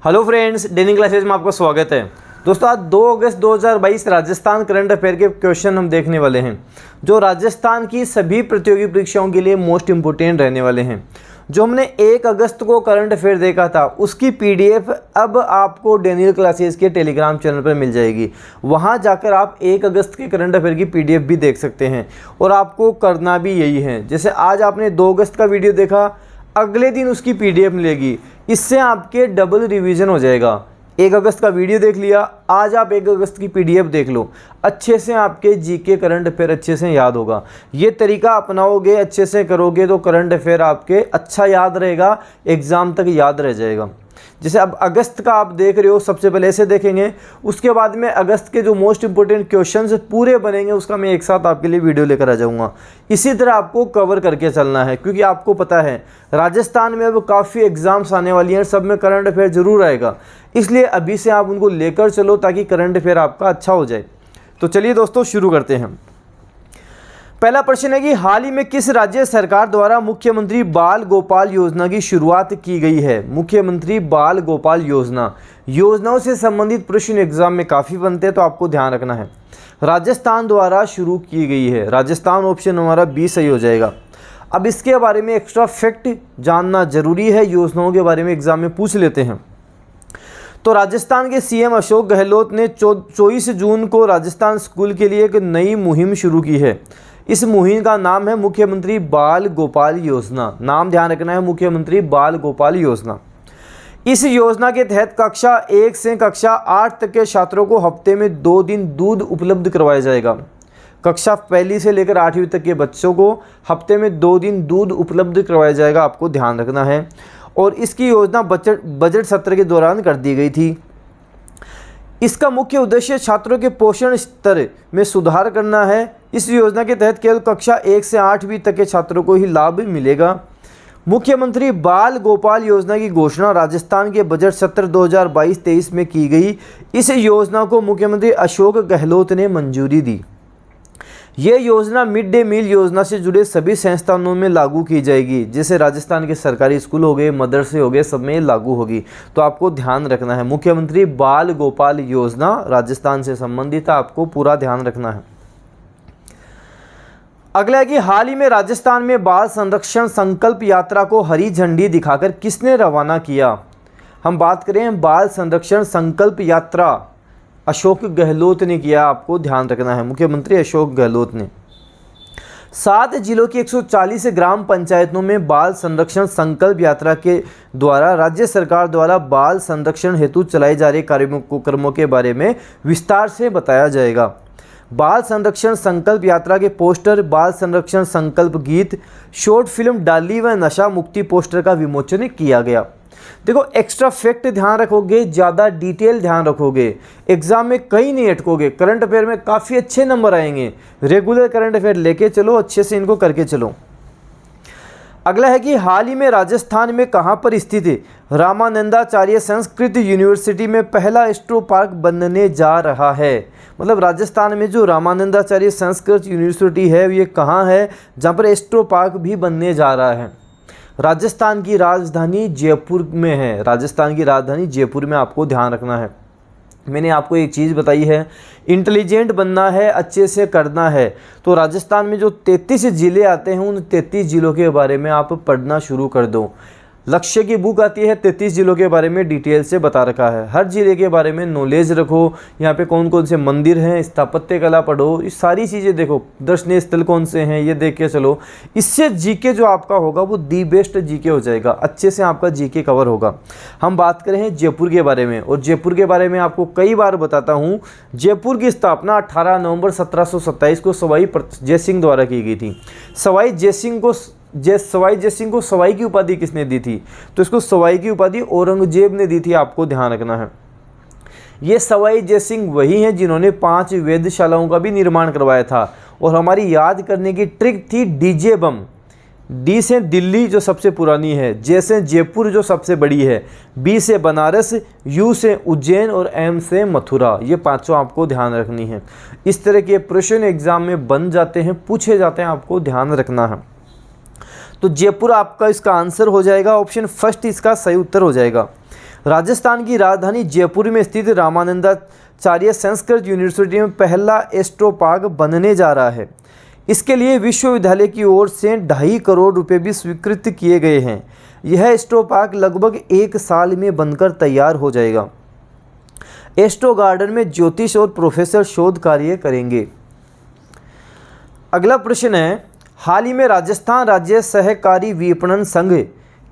Hello friends, डेनिंग classes में आपका स्वागत है। दोस्तों, आज 2 अगस्त 2022 राजस्थान करंट अफेयर के क्वेश्चन हम देखने वाले हैं, जो राजस्थान की सभी प्रतियोगी परीक्षाओं के लिए मोस्ट इंपोर्टेंट रहने वाले हैं। जो हमने 1 अगस्त को करंट अफेयर देखा था, उसकी पीडीएफ अब आपको डेनियल क्लासेज के टेलीग्राम चैनल पर मिल जाएगी। वहां जाकर आप 1 अगस्त के करंट अफेयर की पीडीएफ भी देख सकते हैं और आपको करना भी यही है। जैसे आज आपने 2 अगस्त का वीडियो देखा, अगले दिन उसकी पीडीएफ मिलेगी। इससे आपके डबल रिवीजन हो जाएगा। 1 अगस्त का वीडियो देख लिया, आज आप 1 अगस्त की पीडीएफ देख लो, अच्छे से आपके जीके करंट अफेयर अच्छे से याद होगा। ये तरीका अपनाओगे, अच्छे से करोगे तो करंट अफेयर आपके अच्छा याद रहेगा, एग्ज़ाम तक याद रह जाएगा। जैसे अब अगस्त का आप देख रहे हो, सबसे पहले ऐसे देखेंगे, उसके बाद में अगस्त के जो मोस्ट इंपोर्टेंट क्वेश्चंस पूरे बनेंगे, उसका मैं एक साथ आपके लिए वीडियो लेकर आ जाऊंगा। इसी तरह आपको कवर करके चलना है, क्योंकि आपको पता है राजस्थान में अब काफ़ी एग्जाम्स आने वाली हैं, सब में करंट अफेयर जरूर आएगा। इसलिए अभी से आप उनको लेकर चलो ताकि करंट अफेयर आपका अच्छा हो जाए। तो चलिए दोस्तों, शुरू करते हैं। पहला प्रश्न है कि हाल ही में किस राज्य सरकार द्वारा मुख्यमंत्री बाल गोपाल योजना की शुरुआत की गई है। मुख्यमंत्री बाल गोपाल योजनाओं से संबंधित प्रश्न एग्जाम में काफ़ी बनते हैं, तो आपको ध्यान रखना है। राजस्थान द्वारा शुरू की गई है, राजस्थान ऑप्शन हमारा बी सही हो जाएगा। अब इसके बारे में एक्स्ट्रा फैक्ट जानना जरूरी है, योजनाओं के बारे में एग्जाम में पूछ लेते हैं। तो राजस्थान के सीएम अशोक गहलोत ने 24 जून को राजस्थान स्कूल के लिए एक नई मुहिम शुरू की है। इस मुहिम का नाम है मुख्यमंत्री बाल गोपाल योजना। नाम ध्यान रखना है, मुख्यमंत्री बाल गोपाल योजना। इस योजना के तहत कक्षा 1 से कक्षा 8 तक के छात्रों को हफ्ते में 2 दिन दूध उपलब्ध करवाया जाएगा। कक्षा 1 से लेकर 8वीं तक के बच्चों को हफ्ते में 2 दिन दूध उपलब्ध करवाया जाएगा, आपको ध्यान रखना है। और इसकी योजना बजट सत्र के दौरान कर दी गई थी। इसका मुख्य उद्देश्य छात्रों के पोषण स्तर में सुधार करना है। इस योजना के तहत केवल कक्षा 1 से 8वीं तक के छात्रों को ही लाभ मिलेगा। मुख्यमंत्री बाल गोपाल योजना की घोषणा राजस्थान के बजट सत्र 2022-23 में की गई। इस योजना को मुख्यमंत्री अशोक गहलोत ने मंजूरी दी। यह योजना मिड डे मील योजना से जुड़े सभी संस्थानों में लागू की जाएगी, जैसे राजस्थान के सरकारी स्कूल हो गए, मदरसे हो गए, सब में लागू होगी। तो आपको ध्यान रखना है, मुख्यमंत्री बाल गोपाल योजना राजस्थान से संबंधित है, आपको पूरा ध्यान रखना है। अगला है कि हाल ही में राजस्थान में बाल संरक्षण संकल्प यात्रा को हरी झंडी दिखाकर किसने रवाना किया। हम बात करें बाल संरक्षण संकल्प यात्रा, अशोक गहलोत ने किया, आपको ध्यान रखना है, मुख्यमंत्री अशोक गहलोत ने। 7 जिलों की 140 ग्राम पंचायतों में बाल संरक्षण संकल्प यात्रा के द्वारा राज्य सरकार द्वारा बाल संरक्षण हेतु चलाए जा रहे कार्यक्रमों के बारे में विस्तार से बताया जाएगा। बाल संरक्षण संकल्प यात्रा के पोस्टर, बाल संरक्षण संकल्प गीत, शॉर्ट फिल्म डाली व नशा मुक्ति पोस्टर का विमोचन किया गया। देखो, एक्स्ट्रा फैक्ट ध्यान रखोगे, ज़्यादा डिटेल ध्यान रखोगे, एग्जाम में कहीं नहीं अटकोगे, करंट अफेयर में काफ़ी अच्छे नंबर आएंगे। रेगुलर करंट अफेयर लेके चलो, अच्छे से इनको करके चलो। अगला है कि हाल ही में राजस्थान में कहाँ पर स्थित रामानंदाचार्य संस्कृत यूनिवर्सिटी में पहला एस्ट्रो पार्क बनने जा रहा है। मतलब राजस्थान में जो रामानंदाचार्य संस्कृत यूनिवर्सिटी है, ये कहाँ है, जहाँ पर एस्ट्रो पार्क भी बनने जा रहा है। राजस्थान की राजधानी जयपुर में है, राजस्थान की राजधानी जयपुर में, आपको ध्यान रखना है। मैंने आपको एक चीज़ बताई है, इंटेलिजेंट बनना है, अच्छे से करना है। तो राजस्थान में जो 33 ज़िले आते हैं, उन 33 ज़िलों के बारे में आप पढ़ना शुरू कर दो। लक्ष्य की बुक आती है, 33 जिलों के बारे में डिटेल से बता रखा है। हर जिले के बारे में नॉलेज रखो, यहाँ पे कौन कौन से मंदिर हैं, स्थापत्य कला पढ़ो, ये सारी चीज़ें देखो, दर्शनीय स्थल कौन से हैं, ये देख के चलो। इससे जीके जो आपका होगा वो दी बेस्ट जीके हो जाएगा, अच्छे से आपका जीके कवर होगा। हम बात करें जयपुर के बारे में, और जयपुर के बारे में आपको कई बार बताता हूँ। जयपुर की स्थापना 18 नवंबर 1727 को सवाई जयसिंह द्वारा की गई थी। सवाई जयसिंह को सवाई की उपाधि किसने दी थी? तो इसको सवाई की उपाधि औरंगजेब ने दी थी, आपको ध्यान रखना है। ये सवाई जयसिंह वही हैं जिन्होंने 5 वेधशालाओं का भी निर्माण करवाया था। और हमारी याद करने की ट्रिक थी डीजे बम। डी से दिल्ली जो सबसे पुरानी है, जे से जयपुर जो सबसे बड़ी है, बी से बनारस, यू से उज्जैन और एम से मथुरा। ये 5 आपको ध्यान रखनी है। इस तरह के प्रश्न एग्जाम में बन जाते हैं, पूछे जाते हैं, आपको ध्यान रखना है। तो जयपुर आपका इसका आंसर हो जाएगा, ऑप्शन फर्स्ट इसका सही उत्तर हो जाएगा। राजस्थान की राजधानी जयपुर में स्थित रामानंदाचार्य संस्कृत यूनिवर्सिटी में पहला एस्ट्रो पार्क बनने जा रहा है। इसके लिए विश्वविद्यालय की ओर से 2.5 करोड़ रुपए भी स्वीकृत किए गए हैं। यह एस्ट्रो पार्क लगभग 1 साल में बनकर तैयार हो जाएगा। एस्ट्रो गार्डन में ज्योतिष और प्रोफेसर शोध कार्य करेंगे। अगला प्रश्न है, हाल ही में राजस्थान राज्य सहकारी विपणन संघ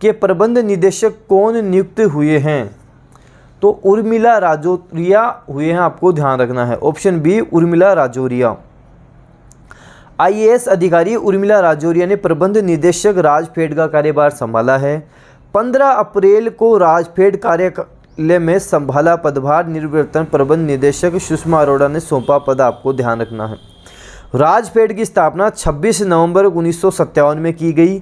के प्रबंध निदेशक कौन नियुक्त हुए हैं? तो उर्मिला राजौरिया हुए हैं, आपको ध्यान रखना है। Option B Urmila Rajauria. IAS अधिकारी उर्मिला राजौरिया ने प्रबंध निदेशक राजफेड का कार्यभार संभाला है। 15 अप्रैल को राजफेड कार्यालय में संभाला पदभार निवर्तन प्रबंध निदेशक सुषमा अरोड़ा ने सौंपा पद, आपको ध्यान रखना है। राजफेड की स्थापना 26 नवंबर 1957 में की गई।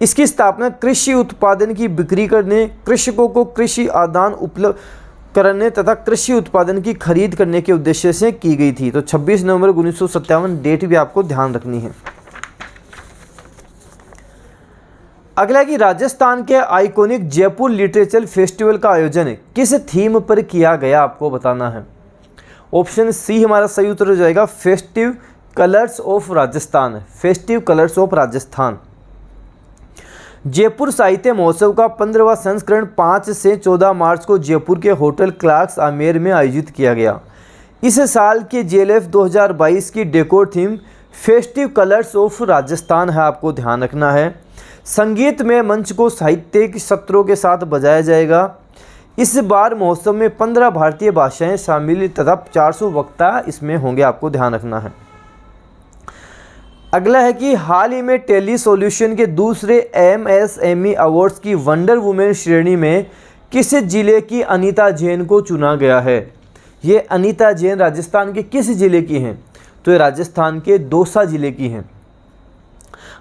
इसकी स्थापना कृषि उत्पादन की बिक्री करने, कृषकों को कृषि आदान उपलब्ध करने तथा कृषि उत्पादन की खरीद करने के उद्देश्य से की गई थी। तो 26 नवंबर 1957 डेट भी आपको ध्यान रखनी है। अगला कि राजस्थान के आइकॉनिक जयपुर लिटरेचर फेस्टिवल का आयोजन किस थीम पर किया गया, आपको बताना है। ऑप्शन सी हमारा सही उत्तर हो जाएगा, festive colours of Rajasthan. Festive colours of Rajasthan. Jaipur साहित्य महोत्सव का 15वां संस्करण 5 से 14 मार्च को जयपुर के होटल क्लार्क्स आमेर में आयोजित किया गया। इस साल के JLF 2022 की decor theme festive colours of Rajasthan है, आपको ध्यान रखना है। संगीत में मंच को साहित्यिक सत्रों के साथ बजाया जाएगा। इस बार महोत्सव में 15 भारतीय भाषाएं शामिल तथा 400 वक्ता इसमें होंगे, आपको ध्यान रखना है। अगला है कि हाल ही में टेली सॉल्यूशन के दूसरे MSME अवार्ड्स की वंडर वुमेन श्रेणी में किस जिले की अनीता जैन को चुना गया है? ये अनीता जैन राजस्थान के किस जिले की हैं? तो ये राजस्थान के दौसा जिले की हैं।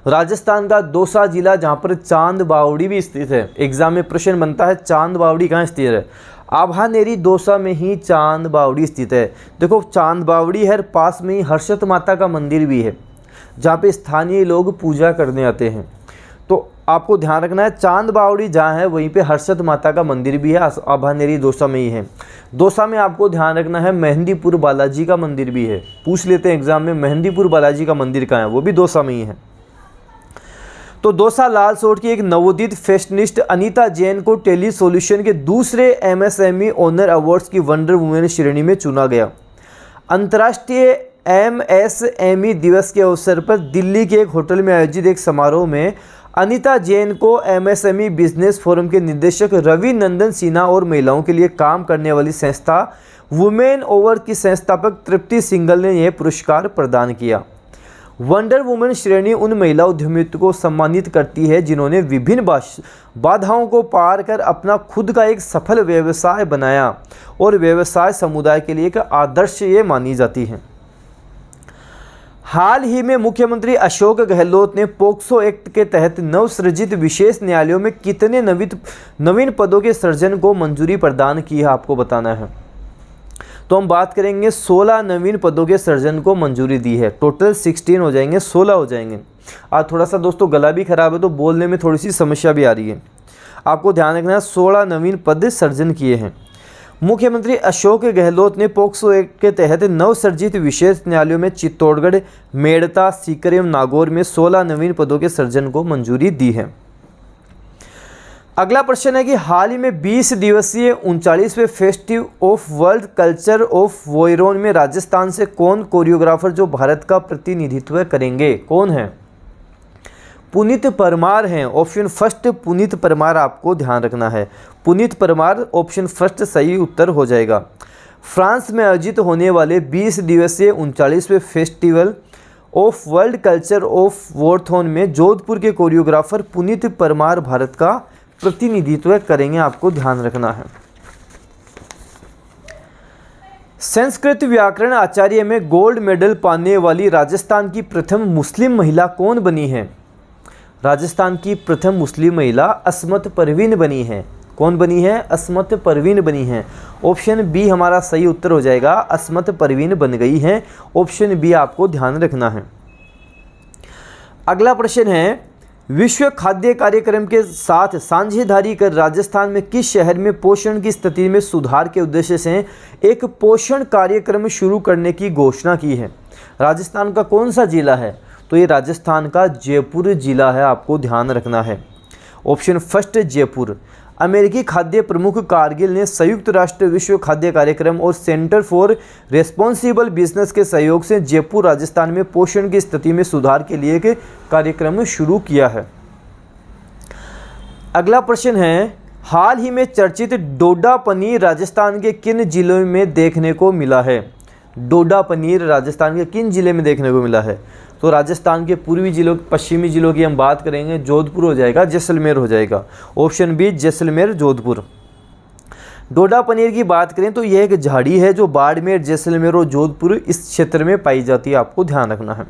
राजस्थान का दौसा जिला जहाँ पर चांद बावड़ी भी स्थित है। एग्जाम में प्रश्न बनता है चांद बावड़ी कहाँ स्थित है? आभानेरी दौसा में ही चांद बावड़ी स्थित है। देखो चांद बावड़ी है, पास में ही हर्षत माता का मंदिर भी है जहाँ पे स्थानीय लोग पूजा करने आते हैं। तो आपको ध्यान रखना है चांद बावड़ी जहाँ है वहीं पे हर्षत माता का मंदिर भी है। आभानेरी दौसा में ही है। दौसा में आपको ध्यान रखना है मेहंदीपुर बालाजी का मंदिर भी है। पूछ लेते हैं एग्जाम में मेहंदीपुर बालाजी का मंदिर कहाँ है, वो भी दौसा में ही है। तो दौसा लालसोट की एक नवोदित फैशनिस्ट अनीता जैन को टेली सॉल्यूशन के दूसरे MSME ऑनर अवार्ड्स की वंडर वुमेन श्रेणी में चुना गया। अंतर्राष्ट्रीय MSME दिवस के अवसर पर दिल्ली के एक होटल में आयोजित एक समारोह में अनीता जैन को MSME बिजनेस फोरम के निदेशक रवि नंदन सिन्हा और महिलाओं के लिए काम करने वाली संस्था वुमेन ओवर की संस्थापक तृप्ति सिंघल ने यह पुरस्कार प्रदान किया। वंडर वुमेन श्रेणी उन महिला उद्यमियों को सम्मानित करती है जिन्होंने विभिन्न बाधाओं को पार कर अपना खुद का एक सफल व्यवसाय बनाया और व्यवसाय समुदाय के लिए एक आदर्श ये मानी जाती है। हाल ही में मुख्यमंत्री अशोक गहलोत ने पोक्सो एक्ट के तहत नवसृजित विशेष न्यायालयों में कितने नवीन पदों के सृजन को मंजूरी प्रदान की है, आपको बताना है। तो हम बात करेंगे 16 नवीन पदों के सृजन को मंजूरी दी है। टोटल 16 हो जाएंगे, 16 हो जाएंगे। आज थोड़ा सा दोस्तों गला भी खराब है तो बोलने में थोड़ी सी समस्या भी आ रही है। आपको ध्यान रखना है 16 नवीन पद सृजन किए हैं। मुख्यमंत्री अशोक गहलोत ने पोक्सो एक्ट के तहत नवसर्जित विशेष न्यायालयों में चित्तौड़गढ़, मेड़ता, सीकर एवं नागौर में 16 नवीन पदों के सृजन को मंजूरी दी है। अगला प्रश्न है कि हाल ही में 20 दिवसीय 39वें festive of world culture of वोयरोन में राजस्थान से कौन कोरियोग्राफर जो भारत का प्रतिनिधित्व करेंगे, कौन है? पुनीत परमार हैं। ऑप्शन फर्स्ट पुनीत परमार, आपको ध्यान रखना है। पुनीत परमार ऑप्शन फर्स्ट सही उत्तर हो जाएगा। फ्रांस में आयोजित होने वाले 20 दिवसीय 39वें festival of world culture of वोरथोन में जोधपुर के कोरियोग्राफर पुनीत परमार भारत का प्रतिनिधित्व करेंगे, आपको ध्यान रखना है। संस्कृत व्याकरण आचार्य में गोल्ड मेडल पाने वाली राजस्थान की प्रथम मुस्लिम महिला कौन बनी है? राजस्थान की प्रथम मुस्लिम महिला अस्मत परवीन बनी है। कौन बनी है? अस्मत परवीन बनी है। ऑप्शन बी हमारा सही उत्तर हो जाएगा, अस्मत परवीन बन गई है। ऑप्शन बी आपको ध्यान रखना है। अगला प्रश्न है विश्व खाद्य कार्यक्रम के साथ साझेदारी कर राजस्थान में किस शहर में पोषण की स्थिति में सुधार के उद्देश्य से एक पोषण कार्यक्रम शुरू करने की घोषणा की है? राजस्थान का कौन सा जिला है? तो ये राजस्थान का जयपुर जिला है, आपको ध्यान रखना है। Option first Jaipur. अमेरिकी खाद्य प्रमुख कारगिल ने संयुक्त राष्ट्र विश्व खाद्य कार्यक्रम और सेंटर फॉर रेस्पॉन्सिबल बिजनेस के सहयोग से जयपुर राजस्थान में पोषण की स्थिति में सुधार के लिए एक कार्यक्रम शुरू किया है। अगला प्रश्न है, हाल ही में चर्चित डोडा पनीर राजस्थान के किन जिलों में देखने को मिला है? डोडा पनीर राजस्थान के किन जिले में देखने को मिला है? तो राजस्थान के पूर्वी जिलों, पश्चिमी जिलों की हम बात करेंगे, जोधपुर हो जाएगा, जैसलमेर हो जाएगा। Option B Jaisalmer, Jodhpur. डोडा पनीर की बात करें तो यह एक झाड़ी है जो बाड़मेर, जैसलमेर और जोधपुर इस क्षेत्र में पाई जाती है, आपको ध्यान रखना है।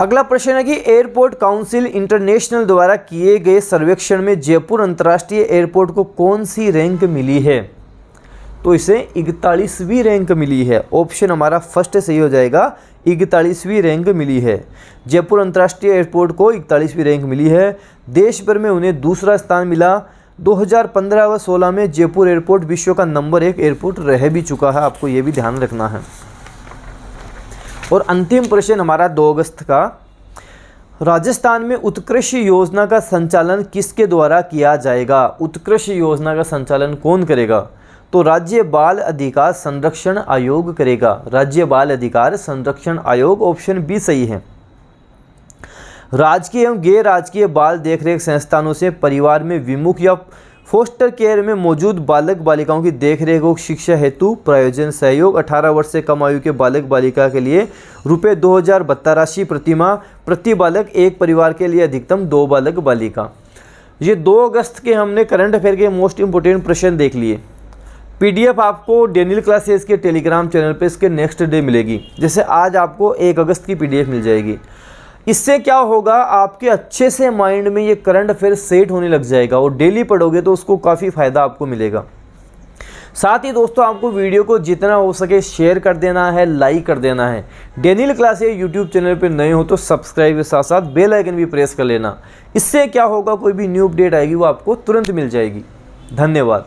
अगला प्रश्न है कि एयरपोर्ट काउंसिल इंटरनेशनल द्वारा किए गए सर्वेक्षण में जयपुर अंतर्राष्ट्रीय एयरपोर्ट को कौन सी रैंक मिली है? तो इसे 41वीं रैंक मिली है। ऑप्शन हमारा फर्स्ट सही हो जाएगा, 41वीं रैंक मिली है। जयपुर अंतर्राष्ट्रीय एयरपोर्ट को 41वीं रैंक मिली है। देश भर में उन्हें दूसरा स्थान मिला। 2015 व 16 में जयपुर एयरपोर्ट विश्व का नंबर 1 एयरपोर्ट रह भी चुका है, आपको ये भी ध्यान रखना है। और अंतिम प्रश्न हमारा 2 अगस्त का, राजस्थान में उत्कृष्ट योजना का संचालन किसके द्वारा किया जाएगा? उत्कृष्ट योजना का संचालन कौन करेगा? तो राज्य बाल अधिकार संरक्षण आयोग करेगा। राज्य बाल अधिकार संरक्षण आयोग, ऑप्शन बी सही है। राजकीय एवं गैर राजकीय बाल देखरेख संस्थानों से परिवार में विमुख या फोस्टर केयर में मौजूद बालक बालिकाओं की देखरेख और शिक्षा हेतु प्रायोजन सहयोग 18 वर्ष से कम आयु के बालक बालिका के लिए रुपये 2000 भत्ता राशि प्रतिमाह प्रति बालक, एक परिवार के लिए अधिकतम 2 बालक बालिका। ये 2 अगस्त के हमने करंट अफेयर के मोस्ट इंपोर्टेंट प्रश्न देख लिए। पीडीएफ आपको डेनियल क्लासेस के टेलीग्राम चैनल पे इसके नेक्स्ट डे मिलेगी। जैसे आज आपको 1 अगस्त की पीडीएफ मिल जाएगी। इससे क्या होगा, आपके अच्छे से माइंड में ये करंट अफेयर सेट होने लग जाएगा और डेली पढ़ोगे तो उसको काफ़ी फ़ायदा आपको मिलेगा। साथ ही दोस्तों आपको वीडियो को जितना हो सके शेयर कर देना है, लाइक कर देना है। डेनियल क्लासेस यूट्यूब चैनल पर नए हो तो सब्सक्राइब के साथ साथ बेल आइकन भी प्रेस कर लेना। इससे क्या होगा, कोई भी न्यू अपडेट आएगी वो आपको तुरंत मिल जाएगी। धन्यवाद।